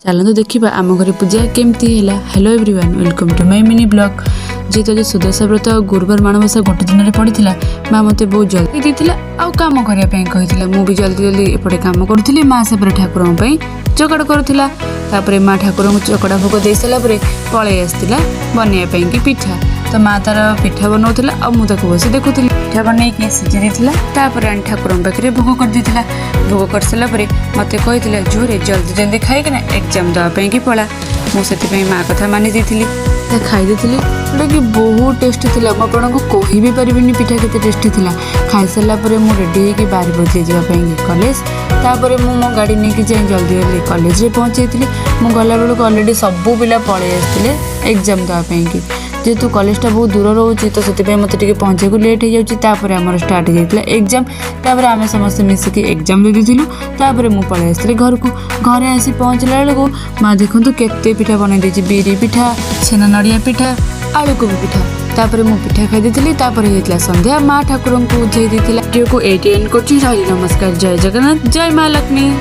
चलते देखा आम घर पूजा केमती है। Hello everyone, welcome to my mini blog. जेहेतु आज सुदशा व्रत गुरुवार माणबसा गोटे दिन पड़ता माँ मत बहुत जल्दी देती आउ कम करने मुझे जल्दी जल्दी एपटे कम करुँगी। माँ से ठाकुरों चकड़ करुला माँ ठाकुर को चकड़ा भोग दे सारापर पलि आसाला बनवाई कि पिठा। तो माँ तार पिठा बनाऊला आ मुझे बस देखुली पिठा बनई सीझी देता ठाकुर पाखे भोग कर देता। भोग कर सारापर मत कही झूरे जल्दी जल्दी खाई एग्जाम देवाई कि पड़ा। मुझे माँ कथा मानि खाई जोटा कि बहुत टेस्टी थी। मुझे आपको कही भी पारिनी पिठा केते टेस्टी थी। खाई सारापर मुझे रेडी होगी 12 बजे जावाई कॉलेज। तापर मो गाड़ी नहीं जाए जल्दी जल्दी कॉलेज रे पहुँची मुझे गला बेलू अलरेडी सबू पिला पलि आसते एग्जाम देवाई कि जेहेतु कॉलेजटा बहुत दूर रोचे तो से मत पहुँचा लेट हो जाऊँगी। आम स्टार्ट हो एग्जाम आम समस्त मिसिकी एग्जाम दे देलु। मुझे पलि आसती घर को। घरे आसी पहुँचला बेलू माँ देखूँ केते पिठा बनई देती। बिरी पिठा, छेना नड़िया पिठा, आलू कोबी पिठा। तापर मु पिठा खाई देती। होता संध्या माँ ठाकुर को बुझे वीडियो को एंड कर। नमस्कार, जय जगन्नाथ, जय माँ लक्ष्मी।